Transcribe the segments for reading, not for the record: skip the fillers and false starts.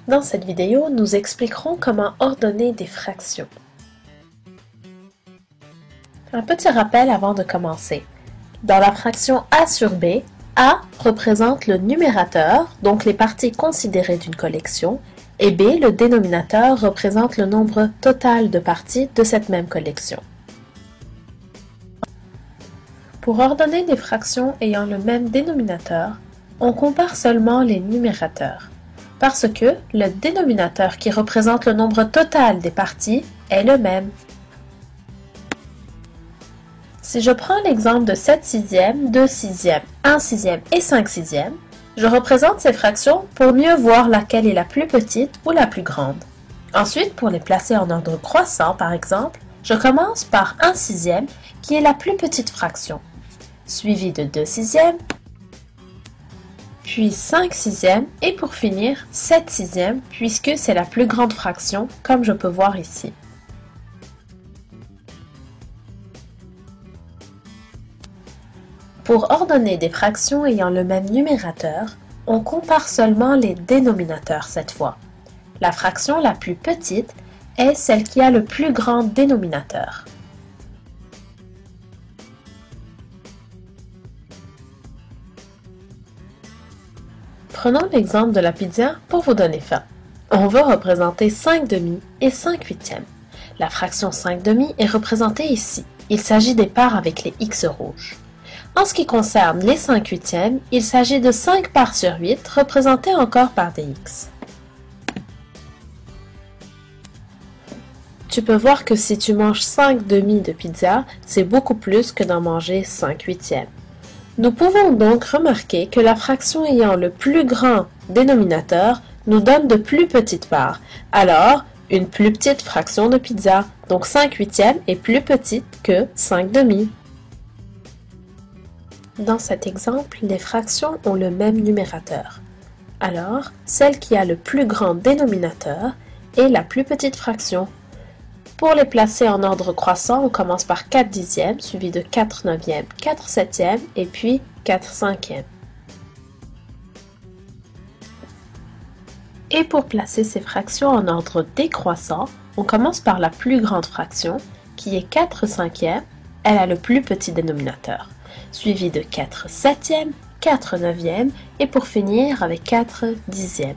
Dans cette vidéo, nous expliquerons comment ordonner des fractions. Un petit rappel avant de commencer. Dans la fraction a sur b, a représente le numérateur, donc les parties considérées d'une collection, et b, le dénominateur, représente le nombre total de parties de cette même collection. Pour ordonner des fractions ayant le même dénominateur, on compare seulement les numérateurs, parce que le dénominateur qui représente le nombre total des parties est le même. Si je prends l'exemple de 7 sixièmes, 2 sixièmes, 1 sixième et 5 sixièmes, je représente ces fractions pour mieux voir laquelle est la plus petite ou la plus grande. Ensuite, pour les placer en ordre croissant par exemple, je commence par 1 sixième qui est la plus petite fraction, suivi de 2 sixièmes, puis 5 sixièmes et pour finir 7 sixièmes puisque c'est la plus grande fraction comme je peux voir ici. Pour ordonner des fractions ayant le même numérateur, on compare seulement les dénominateurs cette fois. La fraction la plus petite est celle qui a le plus grand dénominateur. Prenons l'exemple de la pizza pour vous donner faim. On va représenter 5 demi et 5 huitièmes. La fraction 5 demi est représentée ici. Il s'agit des parts avec les x rouges. En ce qui concerne les 5 huitièmes, il s'agit de 5 parts sur 8 représentées encore par des x. Tu peux voir que si tu manges 5 demi de pizza, c'est beaucoup plus que d'en manger 5 huitièmes. Nous pouvons donc remarquer que la fraction ayant le plus grand dénominateur nous donne de plus petites parts. Alors, une plus petite fraction de pizza, donc 5 huitièmes, est plus petite que 5 demi. Dans cet exemple, les fractions ont le même numérateur. Alors, celle qui a le plus grand dénominateur est la plus petite fraction. Pour les placer en ordre croissant, on commence par 4 dixièmes, suivi de 4 neuvièmes, 4 septièmes et puis 4 cinquièmes. Et pour placer ces fractions en ordre décroissant, on commence par la plus grande fraction, qui est 4 cinquièmes, elle a le plus petit dénominateur, suivi de 4 septièmes, 4 neuvièmes et pour finir avec 4 dixièmes.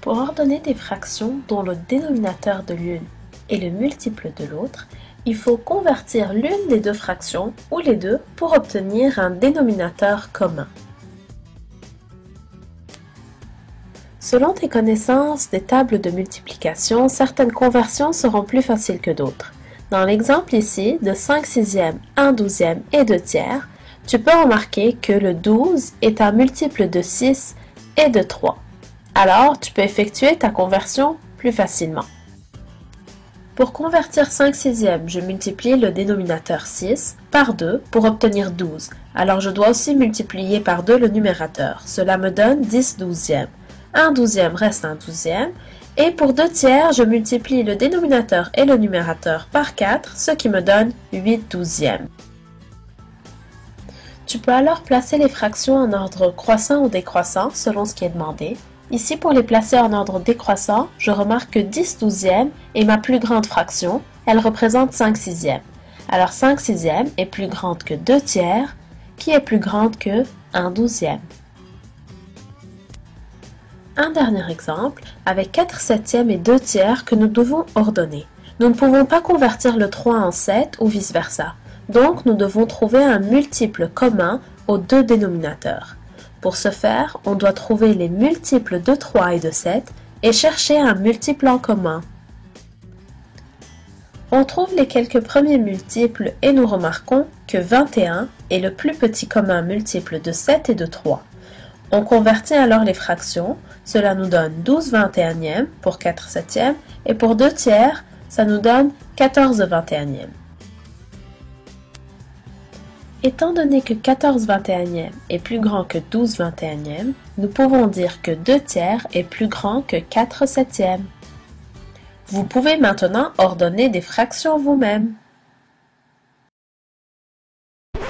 Pour ordonner des fractions dont le dénominateur de l'une est le multiple de l'autre, il faut convertir l'une des deux fractions ou les deux pour obtenir un dénominateur commun. Selon tes connaissances des tables de multiplication, certaines conversions seront plus faciles que d'autres. Dans l'exemple ici, de 5 sixièmes, 1 douzième et 2 tiers, tu peux remarquer que le 12 est un multiple de 6 et de 3. Alors, tu peux effectuer ta conversion plus facilement. Pour convertir 5 sixièmes, je multiplie le dénominateur 6 par 2 pour obtenir 12. Alors, je dois aussi multiplier par 2 le numérateur. Cela me donne 10 douzièmes. 1 douzième reste 1 douzième. Et pour 2 tiers, je multiplie le dénominateur et le numérateur par 4, ce qui me donne 8 douzièmes. Tu peux alors placer les fractions en ordre croissant ou décroissant selon ce qui est demandé. Ici, pour les placer en ordre décroissant, je remarque que 10 douzièmes est ma plus grande fraction, elle représente 5 sixièmes. Alors 5 sixièmes est plus grande que 2 tiers, qui est plus grande que 1 douzième. Un dernier exemple, avec 4 septièmes et 2 tiers que nous devons ordonner. Nous ne pouvons pas convertir le 3 en 7 ou vice-versa, donc nous devons trouver un multiple commun aux deux dénominateurs. Pour ce faire, on doit trouver les multiples de 3 et de 7 et chercher un multiple en commun. On trouve les quelques premiers multiples et nous remarquons que 21 est le plus petit commun multiple de 7 et de 3. On convertit alors les fractions, cela nous donne 12 21e pour 4 septièmes et pour 2 tiers, ça nous donne 14 21e. Étant donné que 14 21e est plus grand que 12 21e, nous pouvons dire que 2 tiers est plus grand que 4 septièmes. Vous pouvez maintenant ordonner des fractions vous-même.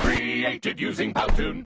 Created using Powtoon.